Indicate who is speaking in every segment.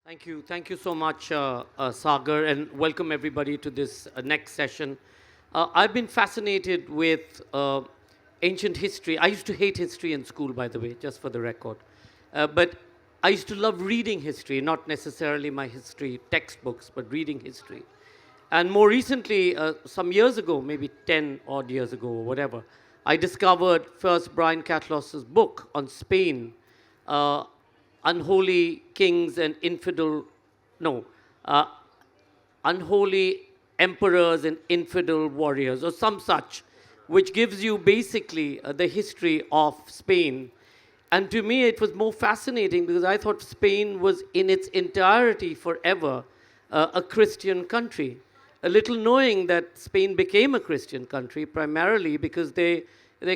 Speaker 1: Thank you so much, Sagar, and welcome everybody to this next session. I've been fascinated with ancient history. I used to hate history in school, by the way, just for the record. But I used to love reading history, not necessarily my history textbooks, but reading history. And more recently, some years ago, maybe 10 odd years ago or whatever, I discovered first Brian Catlos's book on Spain, uh, Unholy Kings and Infidel, no, uh, Unholy Emperors and Infidel Warriors, or some such, which gives you basically the history of Spain. And to me, it was more fascinating because I thought Spain was in its entirety forever a Christian country. A little knowing that Spain became a Christian country primarily because they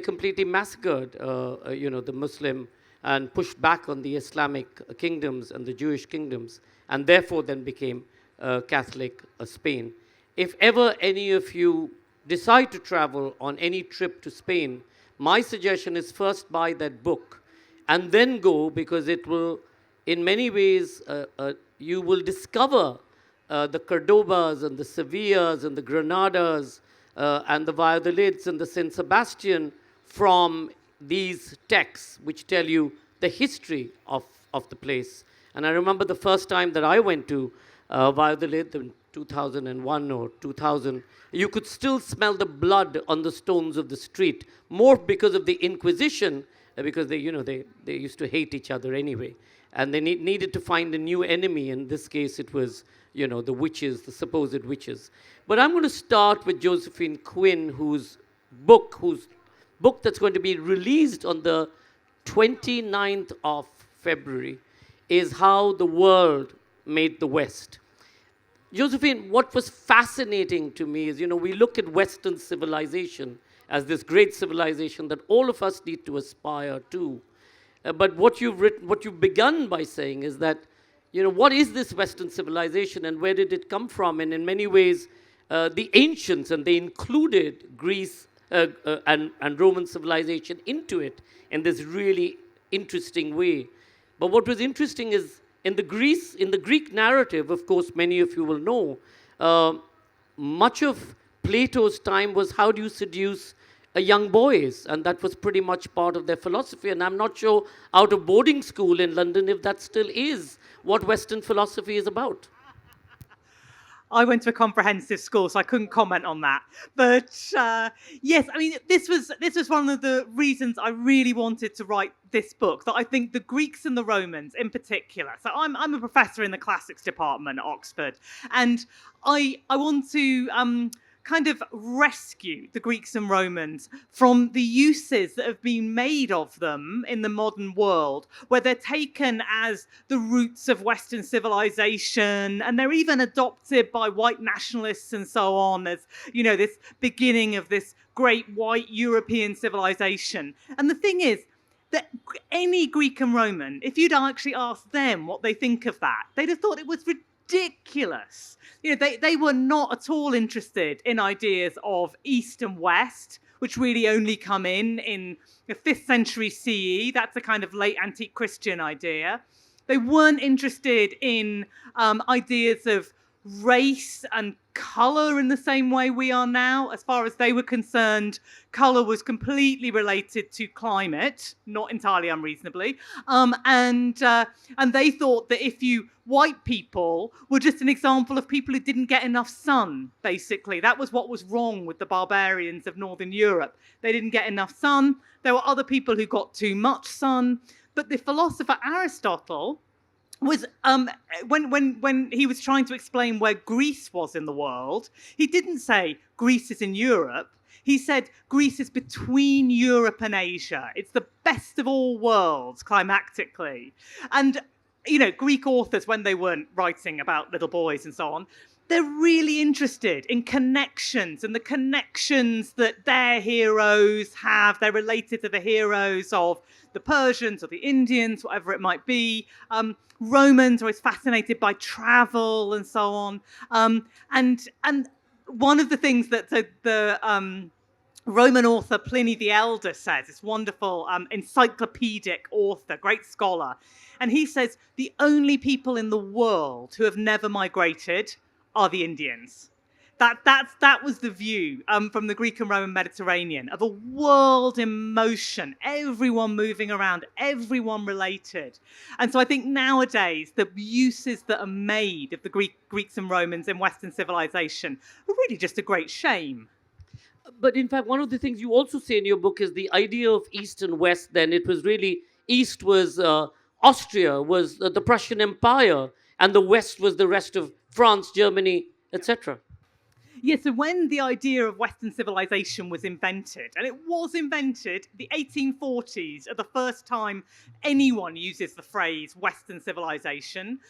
Speaker 1: completely massacred, the Muslim and pushed back on the Islamic kingdoms and the Jewish kingdoms, and therefore then became Catholic Spain. If ever any of you decide to travel on any trip to Spain, my suggestion is first buy that book and then go, because it will, in many ways, you will discover the Cordobas and the Sevillas and the Granadas and the Valladolids and the San Sebastian from these texts which tell you the history of the place. And I remember the first time that I went to Valladolid in 2001 or 2000, you could still smell the blood on the stones of the street, more because of the Inquisition, because they used to hate each other anyway. And they needed to find a new enemy. In this case, it was, the witches, the supposed witches. But I'm going to start with Josephine Quinn, whose book that's going to be released on the 29th of February is How the World Made the West. Josephine, what was fascinating to me is, we look at Western civilization as this great civilization that all of us need to aspire to. But what you've begun by saying is that, what is this Western civilization and where did it come from? And in many ways, the ancients, and they included Greece and Roman civilization into it in this really interesting way. But what was interesting is in the Greek narrative, of course, many of you will know, much of Plato's time was how do you seduce young boys, and that was pretty much part of their philosophy. And I'm not sure out of boarding school in London if that still is what Western philosophy is about.
Speaker 2: I went to a comprehensive school, so I couldn't comment on that. But yes, I mean, this was one of the reasons I really wanted to write this book, that I think the Greeks and the Romans in particular. So I'm a professor in the classics department at Oxford, and I want to kind of rescue the Greeks and Romans from the uses that have been made of them in the modern world, where they're taken as the roots of Western civilization, and they're even adopted by white nationalists and so on as, this beginning of this great white European civilization. And the thing is, that any Greek and Roman, if you'd actually asked them what they think of that, they'd have thought it was ridiculous. They were not at all interested in ideas of East and West, which really only come in the 5th century CE. That's a kind of late antique Christian idea. They weren't interested in ideas of race and colour in the same way we are now. As far as they were concerned, colour was completely related to climate, not entirely unreasonably. And they thought that if you white people were just an example of people who didn't get enough sun, basically. That was what was wrong with the barbarians of Northern Europe. They didn't get enough sun. There were other people who got too much sun. But the philosopher Aristotle was when he was trying to explain where Greece was in the world, he didn't say Greece is in Europe. He said Greece is between Europe and Asia. It's the best of all worlds, climactically. And, Greek authors, when they weren't writing about little boys and so on, they're really interested in connections and the connections that their heroes have. They're related to the heroes of the Persians or the Indians, whatever it might be. Romans are always fascinated by travel and so on. And one of the things that the Roman author Pliny the Elder says, this wonderful encyclopedic author, great scholar, and he says the only people in the world who have never migrated are the Indians. That was the view from the Greek and Roman Mediterranean of a world in motion, everyone moving around, everyone related. And so I think nowadays the uses that are made of the Greeks and Romans in Western civilization are really just a great shame.
Speaker 1: But in fact, one of the things you also say in your book is the idea of East and West. Then it was really East was Austria, was the Prussian Empire, and the West was the rest of France, Germany, etc.
Speaker 2: Yeah, so when the idea of Western civilization was invented, and it was invented, the 1840s are the first time anyone uses the phrase Western civilization.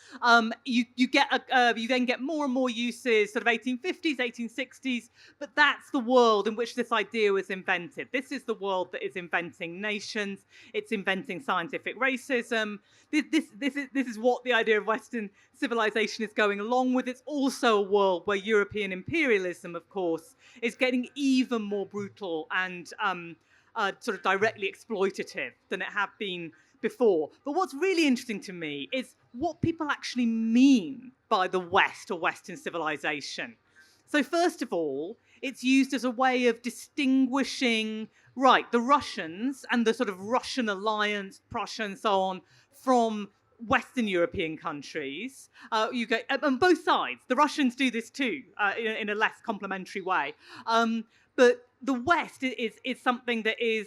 Speaker 2: You then get more and more uses, sort of 1850s, 1860s, but that's the world in which this idea was invented. This is the world that is inventing nations. It's inventing scientific racism. This is what the idea of Western civilization is going along with. It's also a world where European imperialism, of course, is getting even more brutal and sort of directly exploitative than it had been before. But what's really interesting to me is what people actually mean by the West or Western civilization. So first of all, it's used as a way of distinguishing, right, the Russians and the sort of Russian alliance, Prussia and so on, from Western European countries. You get on both sides. The Russians do this too, in a less complimentary way. But the West is something that is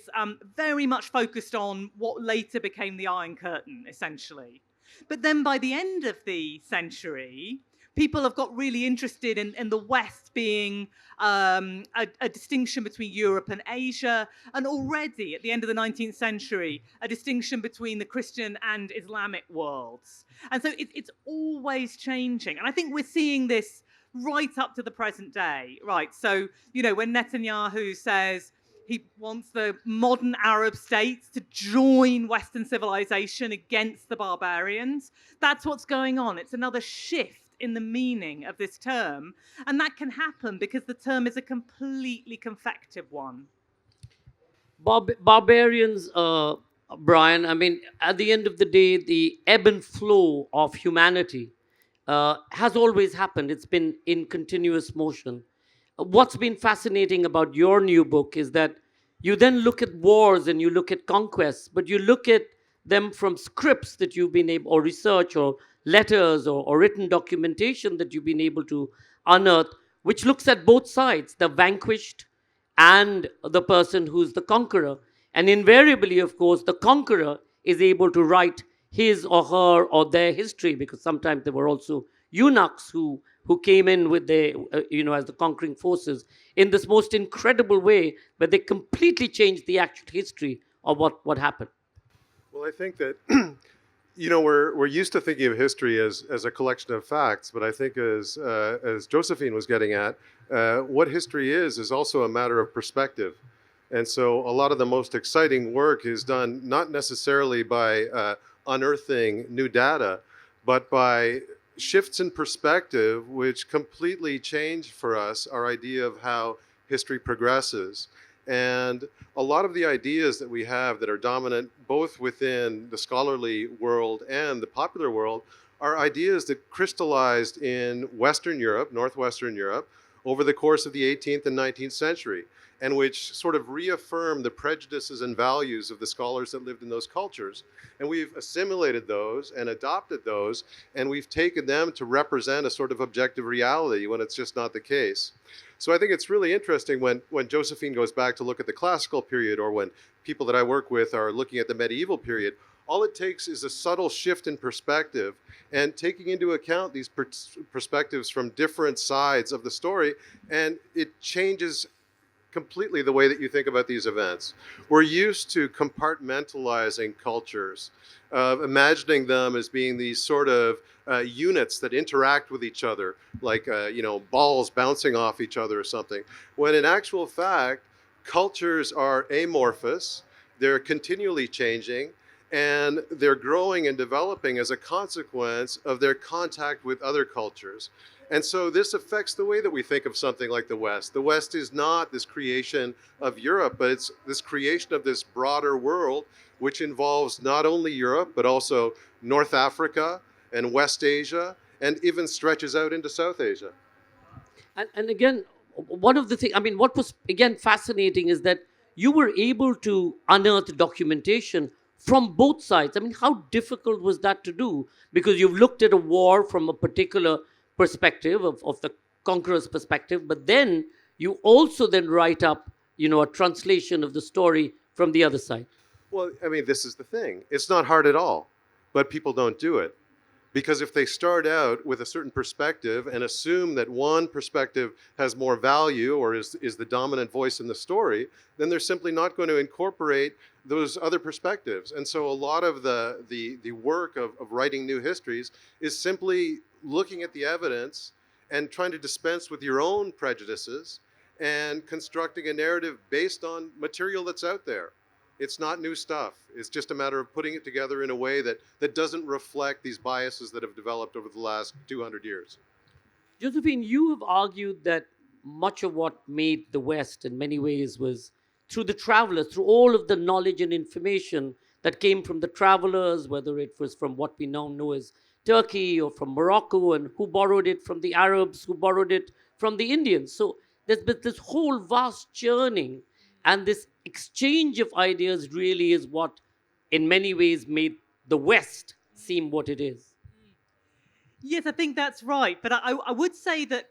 Speaker 2: very much focused on what later became the Iron Curtain, essentially. But then by the end of the century, people have got really interested in the West being a distinction between Europe and Asia, and already at the end of the 19th century, a distinction between the Christian and Islamic worlds. And so it's always changing. And I think we're seeing this right up to the present day, right? So, you know, when Netanyahu says he wants the modern Arab states to join Western civilization against the barbarians, that's what's going on. It's another shift in the meaning of this term, and that can happen because the term is a completely confective one.
Speaker 1: Barbarians, Brian, I mean, at the end of the day, the ebb and flow of humanity has always happened. It's been in continuous motion. What's been fascinating about your new book is that you then look at wars and you look at conquests, but you look at them from scripts that you've been able, or research, or letters, or written documentation that you've been able to unearth, which looks at both sides, the vanquished and the person who's the conqueror. And invariably, of course, the conqueror is able to write his or her or their history, because sometimes there were also eunuchs who came in with the as the conquering forces in this most incredible way, where they completely changed the actual history of what happened.
Speaker 3: Well, I think that we're used to thinking of history as a collection of facts, but I think as Josephine was getting at, what history is also a matter of perspective. And so a lot of the most exciting work is done not necessarily by unearthing new data, but by shifts in perspective which completely change for us our idea of how history progresses. And a lot of the ideas that we have that are dominant both within the scholarly world and the popular world are ideas that crystallized in Western Europe, Northwestern Europe, over the course of the 18th and 19th century, and which sort of reaffirm the prejudices and values of the scholars that lived in those cultures. And we've assimilated those and adopted those, and we've taken them to represent a sort of objective reality when it's just not the case. So I think it's really interesting when Josephine goes back to look at the classical period, or when people that I work with are looking at the medieval period. All it takes is a subtle shift in perspective, and taking into account these perspectives from different sides of the story, and it changes completely the way that you think about these events. We're used to compartmentalizing cultures, imagining them as being these sort of units that interact with each other, like balls bouncing off each other or something, when in actual fact, cultures are amorphous, they're continually changing, and they're growing and developing as a consequence of their contact with other cultures. And so this affects the way that we think of something like the West. The West is not this creation of Europe, but it's this creation of this broader world, which involves not only Europe, but also North Africa and West Asia, and even stretches out into South Asia.
Speaker 1: And again, one of the things, I mean, what was again fascinating is that you were able to unearth documentation from both sides. I mean, how difficult was that to do? Because you've looked at a war from a particular perspective of the conqueror's perspective, but then you also then write up, a translation of the story from the other side.
Speaker 3: Well, I mean, this is the thing. It's not hard at all, but people don't do it. Because if they start out with a certain perspective and assume that one perspective has more value or is the dominant voice in the story, then they're simply not going to incorporate those other perspectives. And so a lot of the work of writing new histories is simply looking at the evidence and trying to dispense with your own prejudices and constructing a narrative based on material that's out there. It's not new stuff. It's just a matter of putting it together in a way that doesn't reflect these biases that have developed over the last 200 years.
Speaker 1: Josephine, you have argued that much of what made the West in many ways was through the travelers, through all of the knowledge and information that came from the travelers, whether it was from what we now know as Turkey or from Morocco, and who borrowed it from the Arabs, who borrowed it from the Indians. So there's been this whole vast churning, and this exchange of ideas really is what, in many ways, made the West seem what it is.
Speaker 2: Yes, I think that's right. But I would say that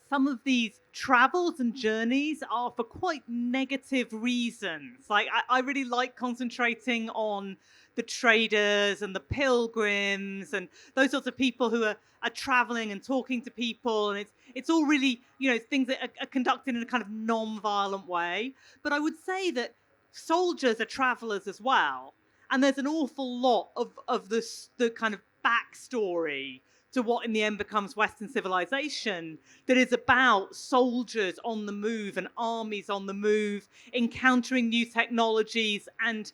Speaker 2: some of these travels and journeys are for quite negative reasons. Like, I really like concentrating on the traders and the pilgrims and those sorts of people who are traveling and talking to people. And it's all really, things that are conducted in a kind of non-violent way. But I would say that soldiers are travelers as well. And there's an awful lot of the kind of backstory to what in the end becomes Western civilization that is about soldiers on the move and armies on the move, encountering new technologies and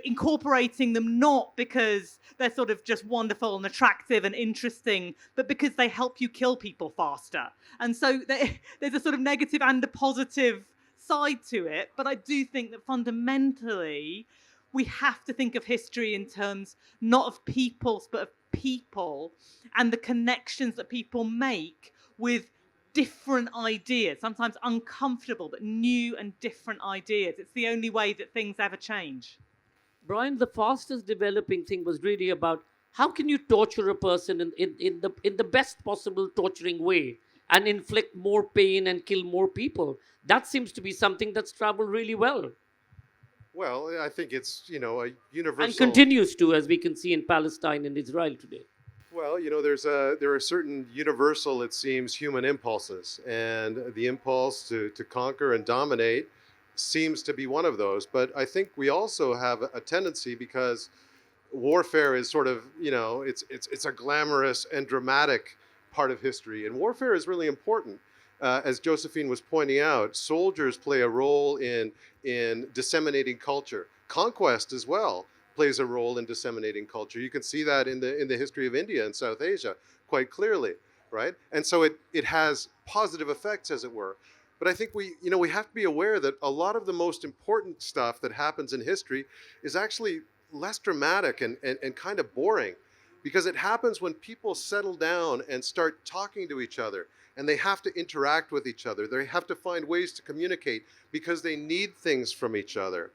Speaker 2: incorporating them not because they're sort of just wonderful and attractive and interesting, but because they help you kill people faster. And so there's a sort of negative and a positive side to it. But I do think that fundamentally we have to think of history in terms not of peoples, but of people and the connections that people make with different ideas, sometimes uncomfortable, but new and different ideas. It's the only way that things ever change.
Speaker 1: Brian, the fastest developing thing was really about how can you torture a person in the best possible torturing way and inflict more pain and kill more people. That seems to be something that's traveled really well.
Speaker 3: Well, I think it's, a universal...
Speaker 1: And continues to, as we can see in Palestine and Israel today.
Speaker 3: Well, there are certain universal, it seems, human impulses. And the impulse to conquer and dominate seems to be one of those. But I think we also have a tendency, because warfare is sort of, it's a glamorous and dramatic part of history. And warfare is really important. As Josephine was pointing out, soldiers play a role in disseminating culture. Conquest as well plays a role in disseminating culture. You can see that in the history of India and South Asia quite clearly, right? And so it has positive effects, as it were. But I think we have to be aware that a lot of the most important stuff that happens in history is actually less dramatic and kind of boring, because it happens when people settle down and start talking to each other. And they have to interact with each other. They have to find ways to communicate because they need things from each other,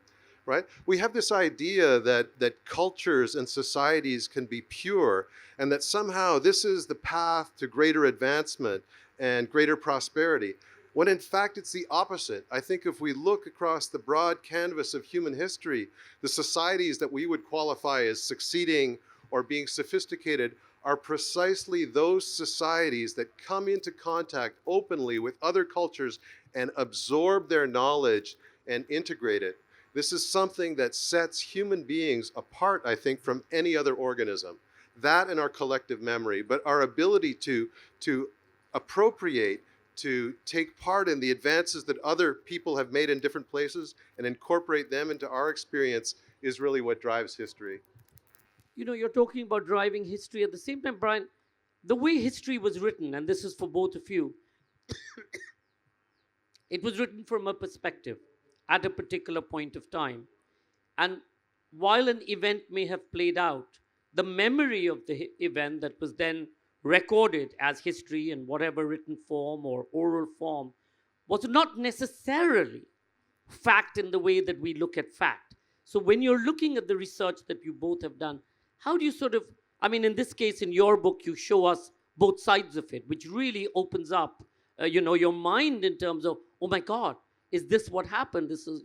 Speaker 3: right? We have this idea that cultures and societies can be pure, and that somehow this is the path to greater advancement and greater prosperity, when in fact it's the opposite. I think if we look across the broad canvas of human history, the societies that we would qualify as succeeding or being sophisticated are precisely those societies that come into contact openly with other cultures and absorb their knowledge and integrate it. This is something that sets human beings apart, I think, from any other organism. That and our collective memory, but our ability to appropriate, to take part in the advances that other people have made in different places and incorporate them into our experience is really what drives history.
Speaker 1: You're talking about driving history. At the same time, Brian, the way history was written, and this is for both of you, it was written from a perspective at a particular point of time. And while an event may have played out, the memory of the event that was then recorded as history in whatever written form or oral form was not necessarily fact in the way that we look at fact. So when you're looking at the research that you both have done, how do you sort of, I mean, in this case, in your book, you show us both sides of it, which really opens up, your mind in terms of, oh my God, is this what happened? This is,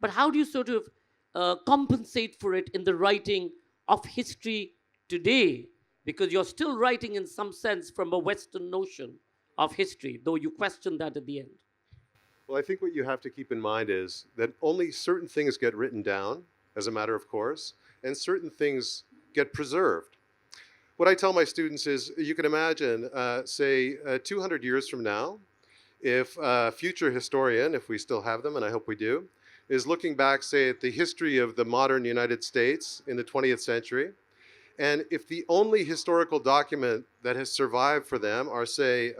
Speaker 1: but how do you sort of compensate for it in the writing of history today? Because you're still writing in some sense from a Western notion of history, though you question that at the end.
Speaker 3: Well, I think what you have to keep in mind is that only certain things get written down as a matter of course, and certain things get preserved. What I tell my students is you can imagine, say, 200 years from now, if a future historian, if we still have them, and I hope we do, is looking back, say, at the history of the modern United States in the 20th century, and if the only historical document that has survived for them are, say,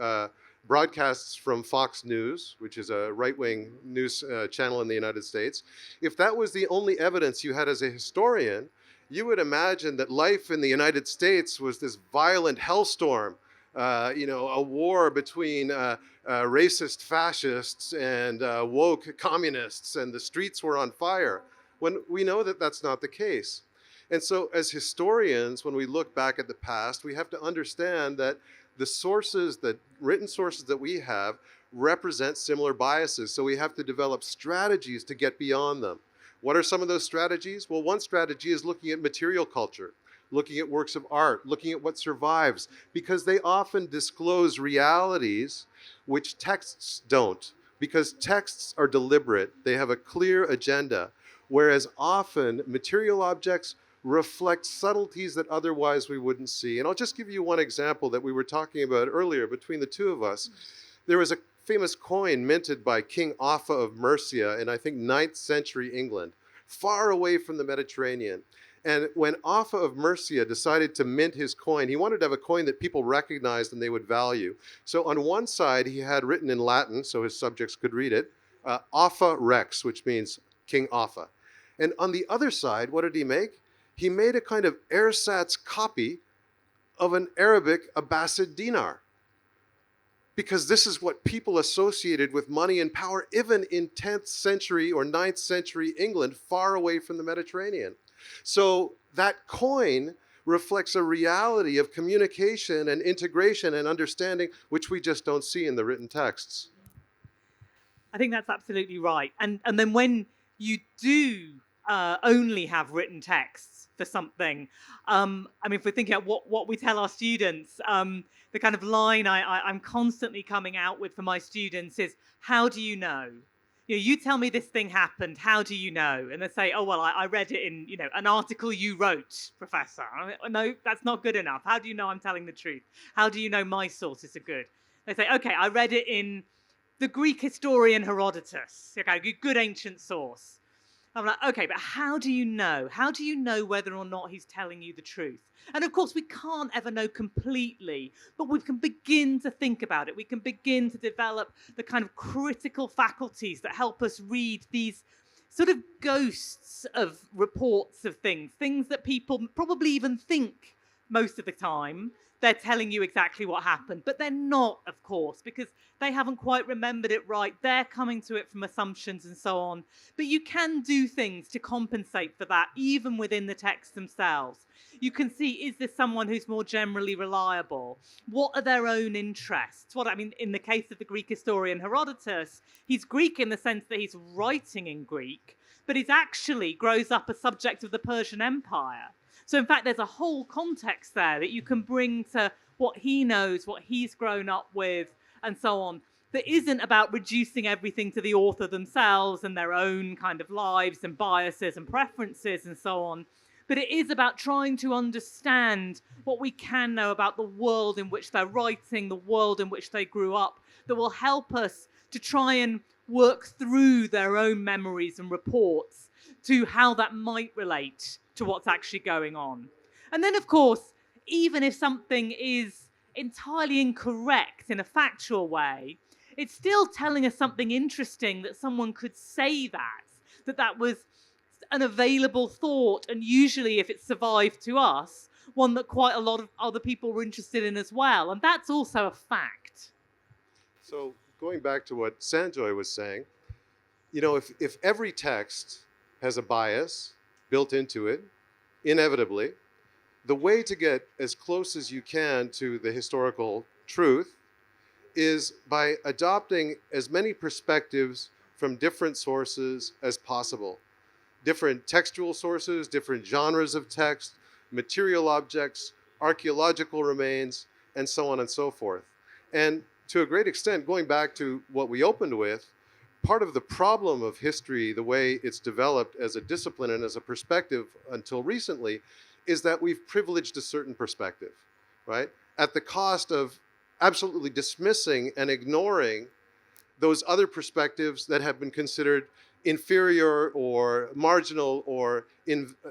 Speaker 3: broadcasts from Fox News, which is a right-wing news channel in the United States, if that was the only evidence you had as a historian, you would imagine that life in the United States was this violent hellstorm, a war between racist fascists and woke communists, and the streets were on fire, when we know that that's not the case. And so as historians, when we look back at the past, we have to understand that the sources, that written sources that we have, represent similar biases. So we have to develop strategies to get beyond them. What are some of those strategies? Well, one strategy is looking at material culture, looking at works of art, looking at what survives, because they often disclose realities which texts don't, because texts are deliberate. They have a clear agenda, whereas often material objects reflect subtleties that otherwise we wouldn't see. And I'll just give you one example that we were talking about earlier between the two of us. There was a famous coin minted by King Offa of Mercia in, I think, 9th century England, far away from the Mediterranean. And when Offa of Mercia decided to mint his coin, he wanted to have a coin that people recognized and they would value. So on one side, he had written in Latin, so his subjects could read it, Offa Rex, which means King Offa. And on the other side, what did he make? He made a kind of ersatz copy of an Arabic Abbasid dinar, because this is what people associated with money and power, even in 10th century or 9th century England, far away from the Mediterranean. So that coin reflects a reality of communication and integration and understanding, which we just don't see in the written texts.
Speaker 2: I think that's absolutely right. And then when you do only have written texts for something, I mean, if we're thinking about what we tell our students, the kind of line I'm constantly coming out with for my students is, how do you know? You tell me this thing happened, how do you know? And they say, oh, well, I read it in, an article you wrote, Professor. No, that's not good enough. How do you know I'm telling the truth? How do you know my sources are good? They say, okay, I read it in the Greek historian Herodotus, okay, good ancient source. I'm like, okay, but how do you know? How do you know whether or not he's telling you the truth? And of course, we can't ever know completely, but we can begin to think about it. We can begin to develop the kind of critical faculties that help us read these sort of ghosts of reports of things that people probably even think most of the time they're telling you exactly what happened, but they're not, of course, because they haven't quite remembered it right. They're coming to it from assumptions and so on. But you can do things to compensate for that, even within the texts themselves. You can see, is this someone who's more generally reliable? What are their own interests? In the case of the Greek historian Herodotus, he's Greek in the sense that he's writing in Greek, but he's actually grows up a subject of the Persian Empire. So in fact, there's a whole context there that you can bring to what he knows, what he's grown up with, and so on, that isn't about reducing everything to the author themselves and their own kind of lives and biases and preferences and so on. But it is about trying to understand what we can know about the world in which they're writing, the world in which they grew up, that will help us to try and work through their own memories and reports to how that might relate to what's actually going on. And then, of course, even if something is entirely incorrect in a factual way, it's still telling us something interesting that someone could say that was an available thought, and usually if it survived to us, one that quite a lot of other people were interested in as well. And that's also a fact.
Speaker 3: So going back to what Sanjoy was saying, you know, if every text has a bias built into it, inevitably, the way to get as close as you can to the historical truth is by adopting as many perspectives from different sources as possible. Different textual sources, different genres of text, material objects, archaeological remains, and so on and so forth. And to a great extent, going back to what we opened with, part of the problem of history, the way it's developed as a discipline and as a perspective until recently, is that we've privileged a certain perspective, right? At the cost of absolutely dismissing and ignoring those other perspectives that have been considered inferior or marginal or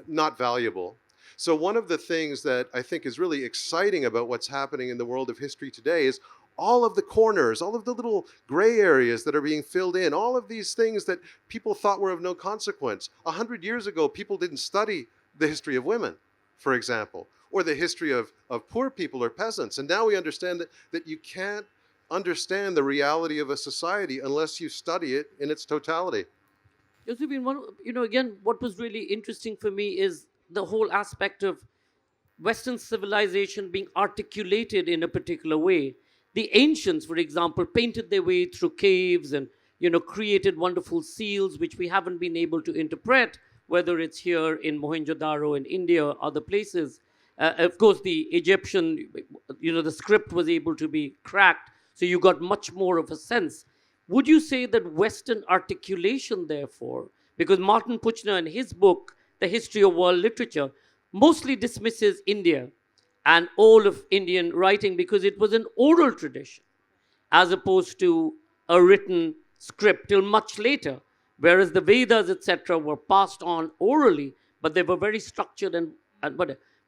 Speaker 3: not valuable. So one of the things that I think is really exciting about what's happening in the world of history today is all of the corners, all of the little gray areas that are being filled in, all of these things that people thought were of no consequence. 100 years ago, people didn't study the history of women, for example, or the history of poor people or peasants. And now we understand that you can't understand the reality of a society unless you study it in its totality.
Speaker 1: Josephine, again, what was really interesting for me is the whole aspect of Western civilization being articulated in a particular way. The ancients, for example, painted their way through caves and created wonderful seals, which we haven't been able to interpret, whether it's here in Mohenjo-daro in India or other places. Of course, the Egyptian, the script was able to be cracked, so you got much more of a sense. Would you say that Western articulation, therefore, because Martin Puchner in his book, The History of World Literature, mostly dismisses India and all of Indian writing because it was an oral tradition as opposed to a written script till much later, whereas the Vedas, etc., were passed on orally, but they were very structured and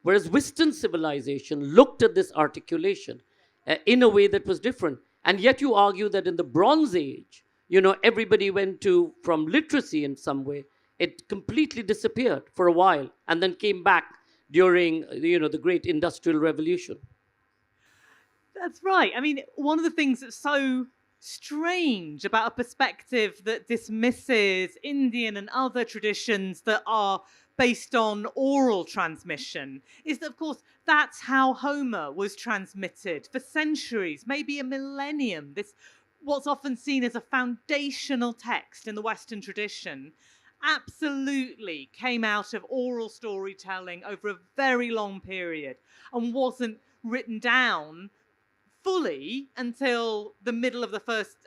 Speaker 1: whereas Western civilization looked at this articulation in a way that was different. And yet you argue that in the Bronze Age, everybody went from literacy in some way. It completely disappeared for a while and then came back during, the great industrial revolution.
Speaker 2: That's right. I mean, one of the things that's so strange about a perspective that dismisses Indian and other traditions that are based on oral transmission is that, of course, that's how Homer was transmitted for centuries, maybe a millennium. This, what's often seen as a foundational text in the Western tradition, absolutely came out of oral storytelling over a very long period and wasn't written down fully until the middle of the first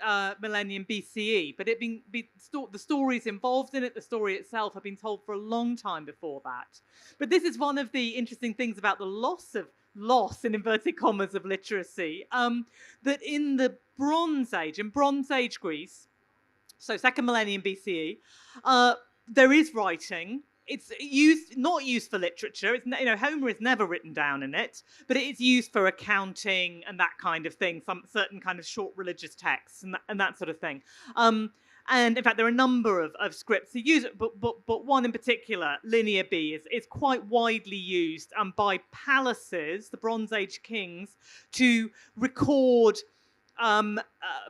Speaker 2: millennium BCE, but the stories involved in it, the story itself, have been told for a long time before that. But this is one of the interesting things about the loss in inverted commas of literacy, that in the Bronze Age, in Bronze Age Greece, so second millennium BCE, there is writing. It's not used for literature. Homer is never written down in it, but it is used for accounting and that kind of thing, some certain kind of short religious texts and that sort of thing. And in fact, there are a number of scripts that use it, but one in particular, Linear B, is quite widely used by palaces, the Bronze Age kings, to record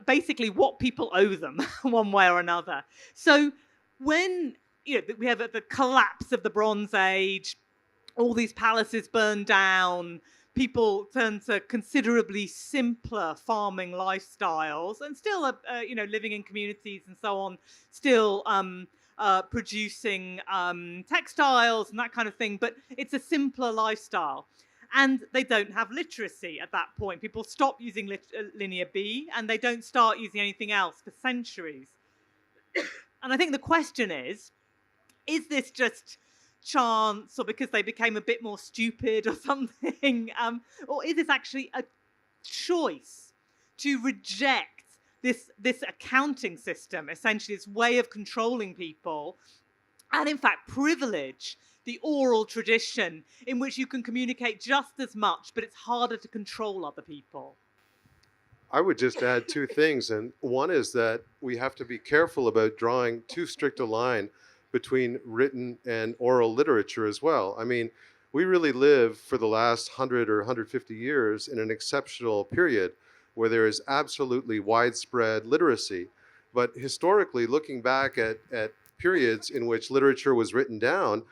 Speaker 2: basically what people owe them one way or another. So when we have the collapse of the Bronze Age, all these palaces burn down, people turn to considerably simpler farming lifestyles, and still, living in communities and so on, still producing textiles and that kind of thing. But it's a simpler lifestyle. And they don't have literacy at that point. People stop using Linear B, and they don't start using anything else for centuries. And I think the question is this just chance, or because they became a bit more stupid or something? Or is this actually a choice to reject this accounting system, essentially this way of controlling people, and in fact privilege the oral tradition in which you can communicate just as much, but it's harder to control other people?
Speaker 3: I would just add two things. And one is that we have to be careful about drawing too strict a line between written and oral literature as well. I mean, we really live for the last 100 or 150 years in an exceptional period where there is absolutely widespread literacy. But historically, looking back at periods in which literature was written down,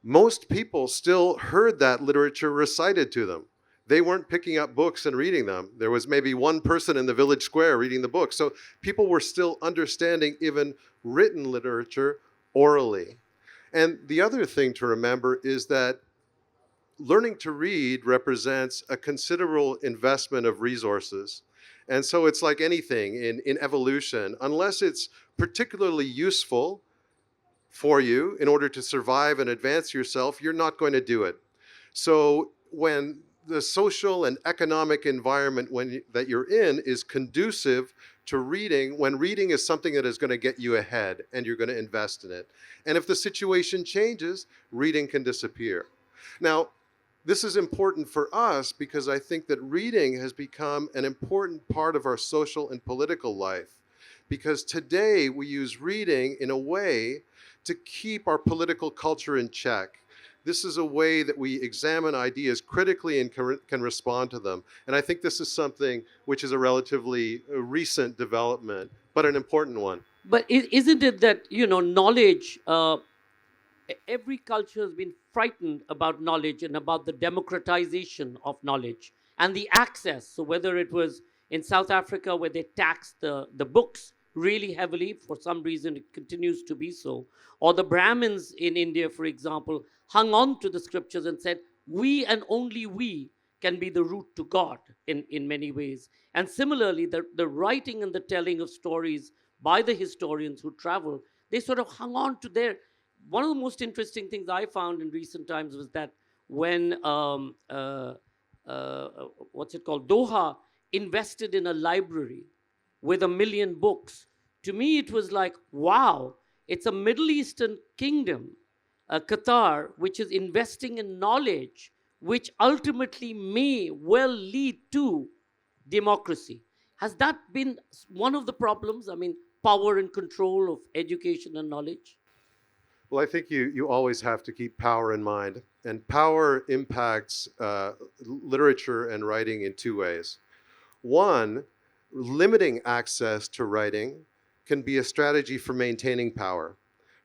Speaker 3: most people still heard that literature recited to them. They weren't picking up books and reading them. There was maybe one person in the village square reading the book. So people were still understanding even written literature orally. And the other thing to remember is that learning to read represents a considerable investment of resources. And so it's like anything in evolution, unless it's particularly useful for you in order to survive and advance yourself, you're not going to do it. So when the social and economic environment that you're in is conducive to reading, when reading is something that is going to get you ahead and you're going to invest in it. And if the situation changes, reading can disappear. Now, this is important for us because I think that reading has become an important part of our social and political life. Because today we use reading in a way to keep our political culture in check. This is a way that we examine ideas critically and can respond to them. And I think this is something which is a relatively recent development, but an important one.
Speaker 1: But isn't it that, knowledge, every culture has been frightened about knowledge and about the democratization of knowledge and the access. So whether it was in South Africa where they taxed the books really heavily, for some reason it continues to be so, or the Brahmins in India, for example, hung on to the scriptures and said, we and only we can be the route to God in many ways. And similarly, the writing and the telling of stories by the historians who travel, they sort of hung on to their... One of the most interesting things I found in recent times was that when, what's it called, Doha invested in a library with 1 million books, to me it was like, wow, it's a Middle Eastern kingdom, Qatar, which is investing in knowledge, which ultimately may well lead to democracy. Has that been one of the problems? I mean, power and control of education and knowledge?
Speaker 3: Well, I think you always have to keep power in mind. And power impacts literature and writing in two ways. One, limiting access to writing can be a strategy for maintaining power,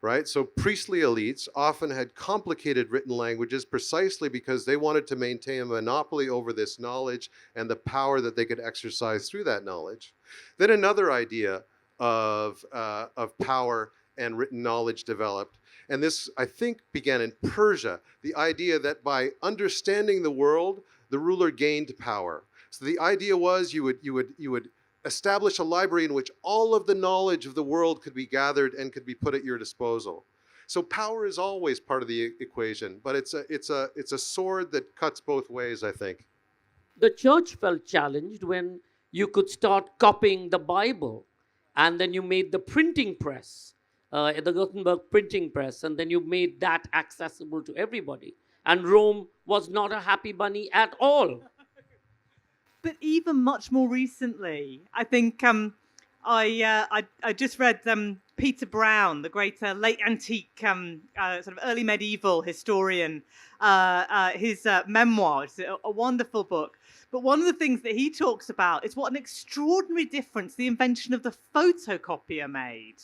Speaker 3: right? So priestly elites often had complicated written languages precisely because they wanted to maintain a monopoly over this knowledge and the power that they could exercise through that knowledge. Then another idea of power and written knowledge developed. And this, I think, began in Persia, the idea that by understanding the world, the ruler gained power. So the idea was you would establish a library in which all of the knowledge of the world could be gathered and could be put at your disposal. So power is always part of the equation, but it's a sword that cuts both ways, I think.
Speaker 1: The church felt challenged when you could start copying the Bible, and then you made the printing press, the Gutenberg printing press, and then you made that accessible to everybody. And Rome was not a happy bunny at all.
Speaker 2: But even much more recently, I think I just read Peter Brown, the great late antique, sort of early medieval historian, his memoir. It's a wonderful book. But one of the things that he talks about is what an extraordinary difference the invention of the photocopier made.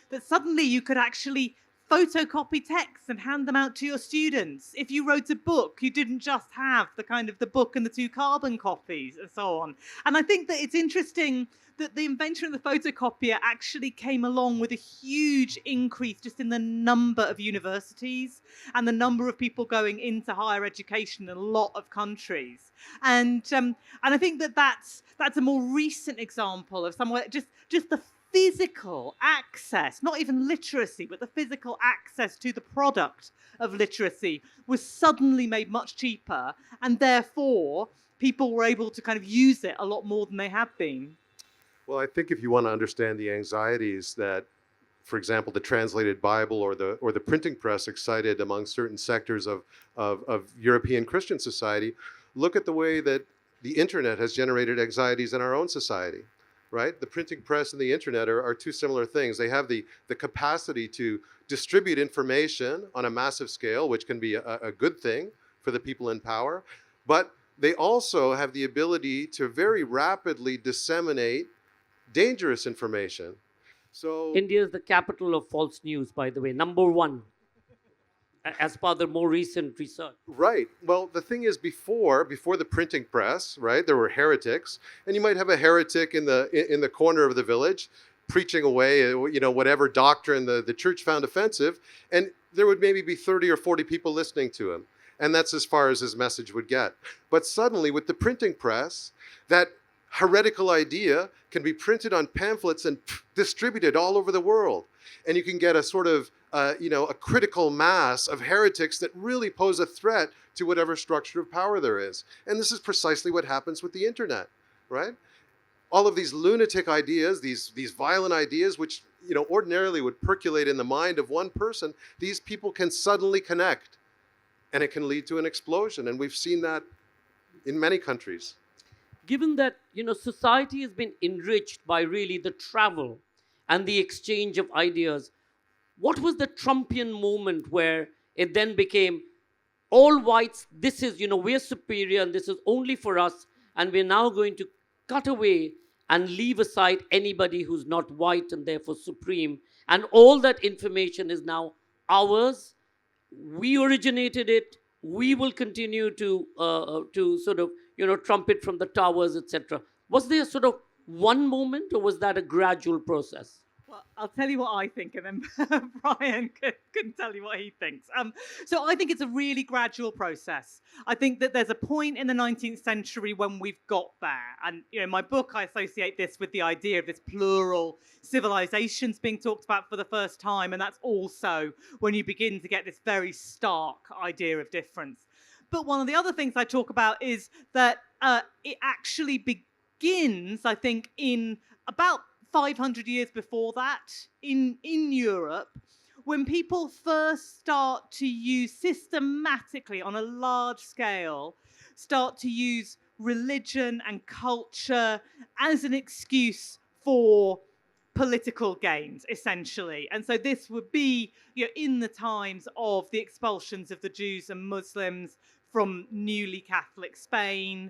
Speaker 2: That suddenly you could actually photocopy texts and hand them out to your students. If you wrote a book, you didn't just have the book and the 2 carbon copies and so on. And I think that it's interesting that the invention of the photocopier actually came along with a huge increase just in the number of universities and the number of people going into higher education in a lot of countries. And I think that that's a more recent example of somewhere just the physical access, not even literacy, but the physical access to the product of literacy was suddenly made much cheaper, and therefore people were able to kind of use it a lot more than they have been.
Speaker 3: Well, I think if you want to understand the anxieties that for example, the translated Bible or the printing press excited among certain sectors of European Christian society, look at the way that the internet has generated anxieties in our own society, right? The printing press and the internet are two similar things. They have the capacity to distribute information on a massive scale, which can be a good thing for the people in power, but they also have the ability to very rapidly disseminate dangerous information. So
Speaker 1: India is the capital of false news, by the way, number one, as per the more recent research.
Speaker 3: right. Well, the thing is, before the printing press, right, there were heretics, and you might have a heretic in the corner of the village, preaching away, whatever doctrine the church found offensive, and there would maybe be 30 or 40 people listening to him, and that's as far as his message would get. But suddenly, with the printing press, that heretical idea can be printed on pamphlets and distributed all over the world, and you can get a sort of a critical mass of heretics that really pose a threat to whatever structure of power there is. And this is precisely what happens with the internet, right? All of these lunatic ideas, these violent ideas, which ordinarily would percolate in the mind of one person, these people can suddenly connect, and it can lead to an explosion. And we've seen that in many countries.
Speaker 1: Given that society has been enriched by really the travel and the exchange of ideas, what was the Trumpian moment where it then became all whites, this is, we're superior and this is only for us, and we're now going to cut away and leave aside anybody who's not white and therefore supreme, and all that information is now ours. We originated it. We will continue to sort of trumpet from the towers, etc. Was there sort of one moment, or was that a gradual process?
Speaker 2: Well, I'll tell you what I think, and then Brian can tell you what he thinks. So I think it's a really gradual process. I think that there's a point in the 19th century when we've got there. And in my book, I associate this with the idea of this plural civilizations being talked about for the first time. And that's also when you begin to get this very stark idea of difference. But one of the other things I talk about is that it actually begins, I think, in about 500 years before that in Europe, when people first start to use systematically on a large scale, start to use religion and culture as an excuse for political gains, essentially. And so this would be in the times of the expulsions of the Jews and Muslims from newly Catholic Spain,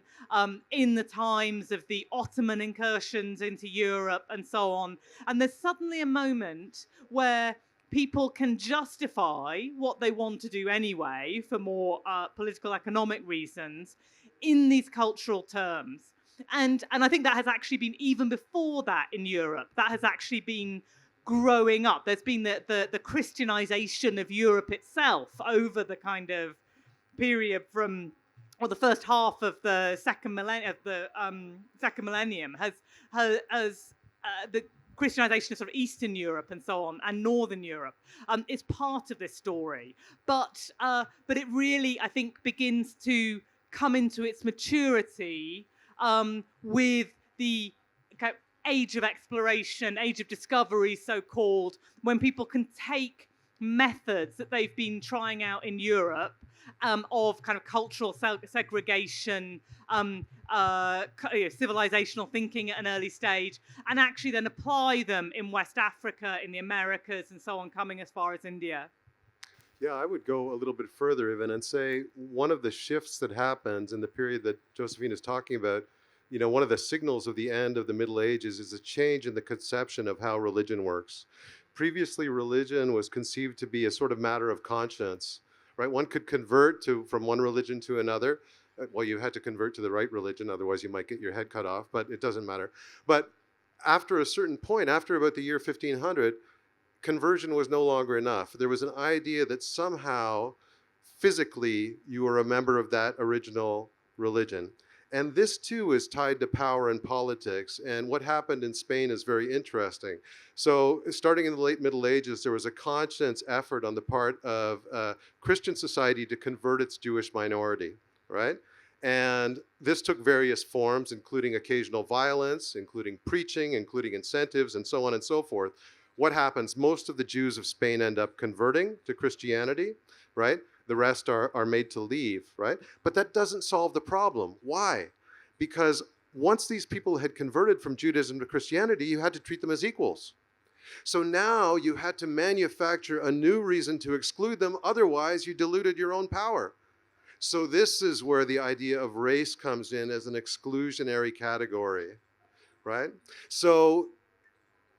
Speaker 2: in the times of the Ottoman incursions into Europe and so on. And there's suddenly a moment where people can justify what they want to do anyway for more political economic reasons in these cultural terms. And I think that has actually been even before that in Europe. That has actually been growing up. There's been the Christianization of Europe itself over the kind of period from the first half of the second millennium has the Christianization of sort of Eastern Europe and so on, and Northern Europe is part of this story. But it really, I think, begins to come into its maturity with the kind of age of exploration, age of discovery, so-called, when people can take methods that they've been trying out in Europe of kind of cultural segregation, civilizational thinking at an early stage, and actually then apply them in West Africa, in the Americas, and so on, coming as far as India.
Speaker 3: Yeah, I would go a little bit further even and say one of the shifts that happens in the period that Josephine is talking about, one of the signals of the end of the Middle Ages is a change in the conception of how religion works. Previously, religion was conceived to be a sort of matter of conscience. Right? One could convert from one religion to another. Well, you had to convert to the right religion, otherwise you might get your head cut off, but it doesn't matter. But after a certain point, after about the year 1500, conversion was no longer enough. There was an idea that somehow, physically, you were a member of that original religion. And this too is tied to power and politics. And what happened in Spain is very interesting. So starting in the late Middle Ages, there was a conscious effort on the part of Christian society to convert its Jewish minority, right? And this took various forms, including occasional violence, including preaching, including incentives, and so on and so forth. what happens? Most of the Jews of Spain end up converting to Christianity, right? The rest are made to leave, right? But that doesn't solve the problem. Why? Because once these people had converted from Judaism to Christianity, you had to treat them as equals. So now you had to manufacture a new reason to exclude them, otherwise you diluted your own power. So this is where the idea of race comes in as an exclusionary category, right? So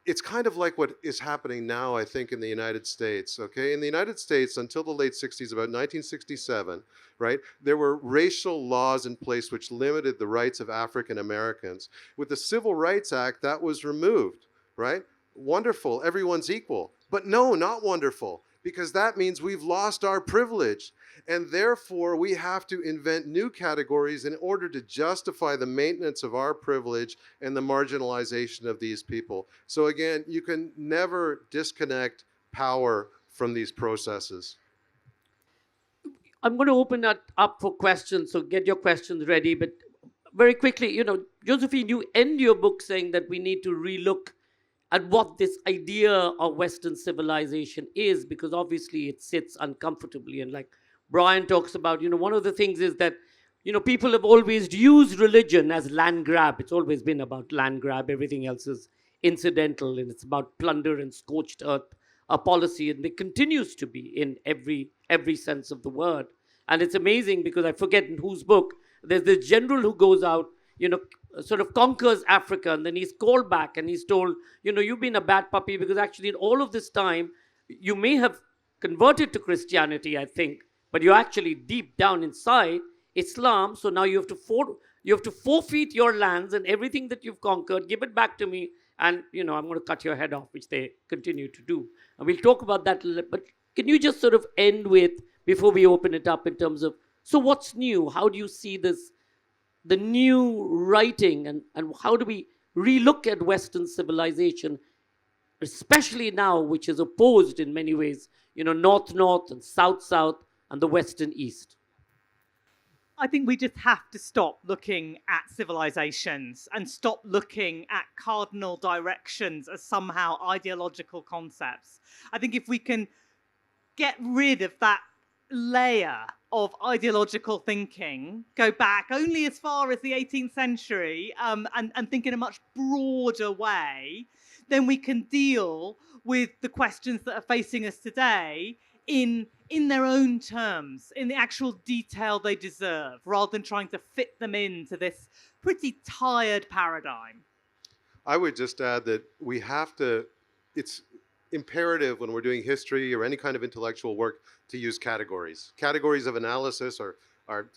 Speaker 3: it's kind of like what is happening now, I think, in the United States, okay? In the United States, until the late 60s, about 1967, right, there were racial laws in place which limited the rights of African Americans. With the Civil Rights Act, that was removed, right? Wonderful, everyone's equal. But no, not wonderful, because that means we've lost our privilege. And therefore, we have to invent new categories in order to justify the maintenance of our privilege and the marginalization of these people. So again, you can never disconnect power from these processes.
Speaker 1: I'm going to open that up for questions, so get your questions ready. But very quickly, Josephine, you end your book saying that we need to relook at what this idea of Western civilization is, because obviously it sits uncomfortably. And like Brian talks about, one of the things is that, people have always used religion as land grab. It's always been about land grab. Everything else is incidental, and it's about plunder and scorched earth, a policy, and it continues to be in every sense of the word. And it's amazing because I forget in whose book, there's this general who goes out, sort of conquers Africa, and then he's called back and he's told, you've been a bad puppy, because actually in all of this time, you may have converted to Christianity, I think, but you're actually deep down inside Islam. So now you have to forfeit your lands and everything that you've conquered, give it back to me, and I'm going to cut your head off, which they continue to do. And we'll talk about that a little, but can you just sort of end with, before we open it up, in terms of, so what's new? How do you see this, the new writing, and how do we relook at Western civilization, especially now, which is opposed in many ways, north-north and south-south and the western-east?
Speaker 2: I think we just have to stop looking at civilizations and stop looking at cardinal directions as somehow ideological concepts. I think if we can get rid of that layer of ideological thinking, go back only as far as the 18th century, and think in a much broader way, then we can deal with the questions that are facing us today in their own terms, in the actual detail they deserve, rather than trying to fit them into this pretty tired paradigm.
Speaker 3: I would just add that we have to, it's imperative when we're doing history or any kind of intellectual work to use categories. Categories of analysis are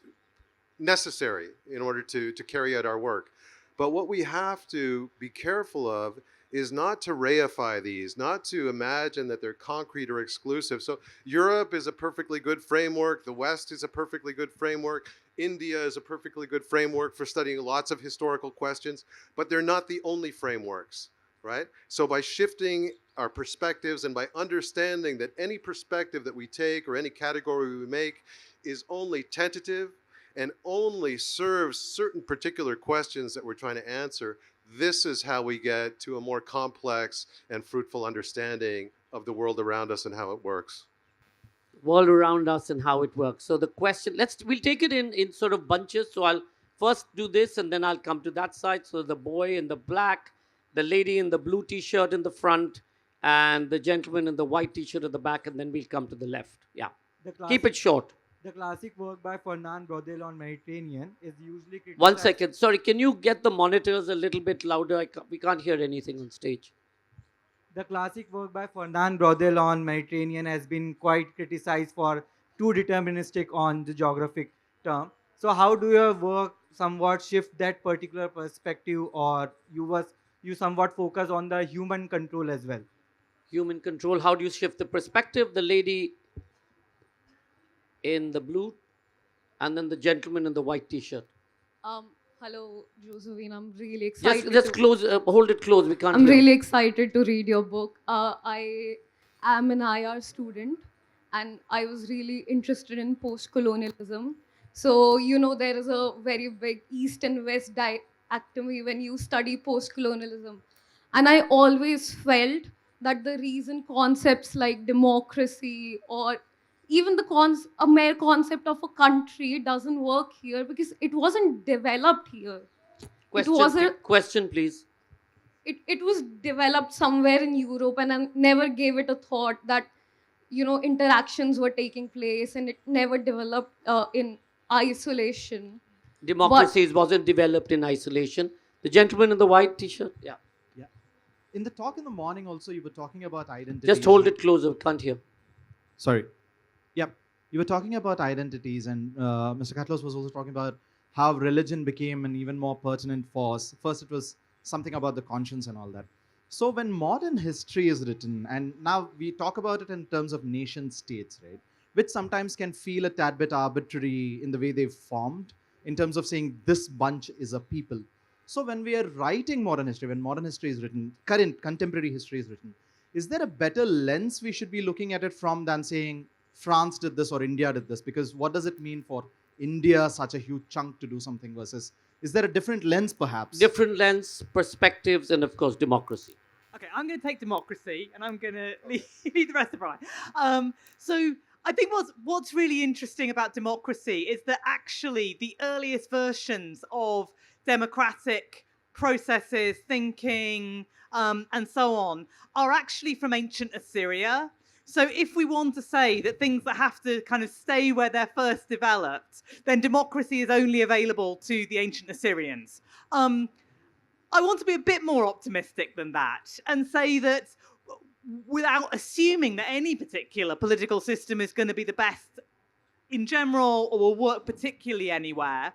Speaker 3: necessary in order to carry out our work. But what we have to be careful of is not to reify these, not to imagine that they're concrete or exclusive. So Europe is a perfectly good framework. The West is a perfectly good framework. India is a perfectly good framework for studying lots of historical questions, but they're not the only frameworks, right? So by shifting our perspectives and by understanding that any perspective that we take or any category we make is only tentative and only serves certain particular questions that we're trying to answer, this is how we get to a more complex and fruitful understanding of the world around us and how it works.
Speaker 1: World around us and how it works. So the question, we'll take it in sort of bunches. So I'll first do this and then I'll come to that side. So the boy in the black, the lady in the blue t-shirt in the front, and the gentleman in the white t-shirt at the back, and then we'll come to the left. Yeah. Keep it short.
Speaker 4: The classic work by Fernand Braudel on Mediterranean is usually criticized.
Speaker 1: 1 second. Sorry, can you get the monitors a little bit louder? We can't hear anything on stage.
Speaker 4: The classic work by Fernand Braudel on Mediterranean has been quite criticized for too deterministic on the geographic term. So how do your work somewhat shift that particular perspective, or you somewhat focus on the human control as well?
Speaker 1: Human control. How do you shift the perspective? The lady in the blue, and then the gentleman in the white t-shirt.
Speaker 5: Hello, Josephine. I'm really excited.
Speaker 1: Just close, hold it close. We can't
Speaker 5: I'm
Speaker 1: hear.
Speaker 5: really excited to read your book. I am an IR student, and I was really interested in post-colonialism. So, there is a very big East and West dichotomy when you study post-colonialism. And I always felt that the reason concepts like democracy or even a mere concept of a country doesn't work here because it wasn't developed here. It was
Speaker 1: Question, please.
Speaker 5: it was developed somewhere in Europe, and I never gave it a thought that interactions were taking place, and it never developed in isolation. But
Speaker 1: Democracy wasn't developed in isolation. The gentleman in the white T-shirt. Yeah.
Speaker 6: Yeah. In the talk in the morning, also, you were talking about identity.
Speaker 1: Just hold it closer. Can't hear.
Speaker 6: Sorry. Yep. You were talking about identities, and Mr. Catlos was also talking about how religion became an even more pertinent force. First, it was something about the conscience and all that. So, when modern history is written, and now we talk about it in terms of nation states, right, which sometimes can feel a tad bit arbitrary in the way they've formed, in terms of saying this bunch is a people. So, when we are writing modern history, when modern history is written, current contemporary history is written, is there a better lens we should be looking at it from than saying France did this or India did this? Because what does it mean for India, such a huge chunk, to do something versus, is there a different lens perhaps?
Speaker 1: Different lens, perspectives, and of course, democracy.
Speaker 2: Okay, I'm going to take democracy, and I'm going to leave the rest of it. So I think what's really interesting about democracy is that actually the earliest versions of democratic processes, thinking, and so on, are actually from ancient Assyria. So if we want to say that things that have to kind of stay where they're first developed, then democracy is only available to the ancient Assyrians. I want to be a bit more optimistic than that and say that without assuming that any particular political system is going to be the best in general or will work particularly anywhere,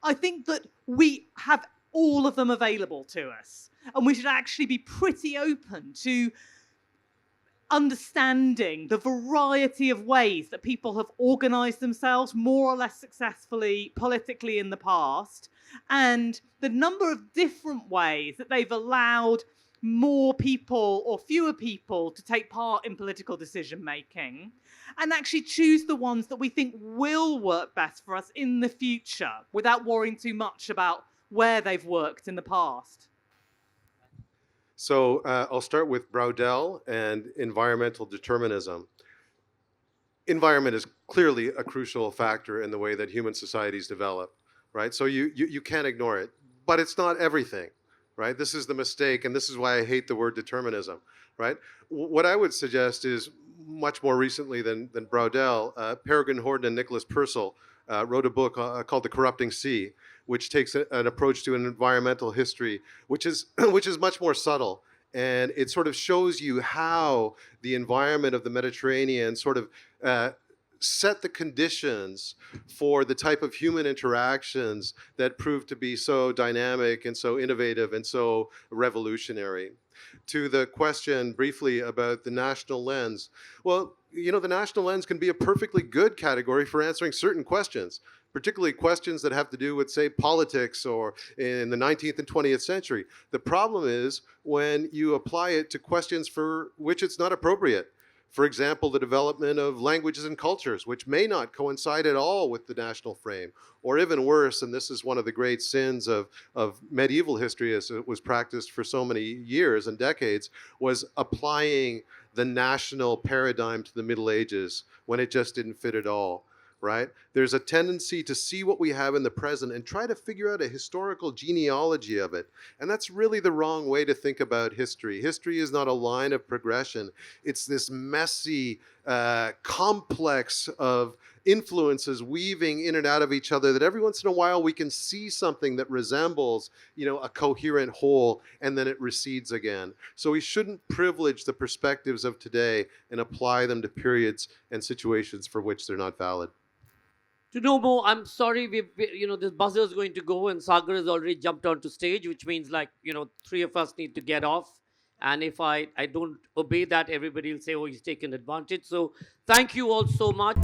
Speaker 2: I think that we have all of them available to us. And we should actually be pretty open to understanding the variety of ways that people have organized themselves more or less successfully politically in the past, and the number of different ways that they've allowed more people or fewer people to take part in political decision making, and actually choose the ones that we think will work best for us in the future without worrying too much about where they've worked in the past.
Speaker 3: So I'll start with Braudel and environmental determinism. Environment is clearly a crucial factor in the way that human societies develop, right? So you can't ignore it, but it's not everything, right? This is the mistake, and this is why I hate the word determinism, right? What I would suggest is much more recently than Braudel, Peregrine Horton and Nicholas Purcell wrote a book called The Corrupting Sea, which takes an approach to an environmental history, which is much more subtle. And it sort of shows you how the environment of the Mediterranean sort of set the conditions for the type of human interactions that proved to be so dynamic and so innovative and so revolutionary. To the question briefly about the national lens, well, the national lens can be a perfectly good category for answering certain questions, particularly questions that have to do with, say, politics or in the 19th and 20th century. The problem is when you apply it to questions for which it's not appropriate. For example, the development of languages and cultures, which may not coincide at all with the national frame. Or even worse, and this is one of the great sins of medieval history as it was practiced for so many years and decades, was applying the national paradigm to the Middle Ages when it just didn't fit at all. Right? There's a tendency to see what we have in the present and try to figure out a historical genealogy of it. And that's really the wrong way to think about history. History is not a line of progression. It's this messy complex of influences weaving in and out of each other that every once in a while we can see something that resembles, a coherent whole, and then it recedes again. So we shouldn't privilege the perspectives of today and apply them to periods and situations for which they're not valid.
Speaker 1: To know more, I'm sorry, this buzzer is going to go, and Sagar has already jumped onto stage, which means three of us need to get off. And if I don't obey that, everybody will say, oh, he's taken advantage. So thank you all so much.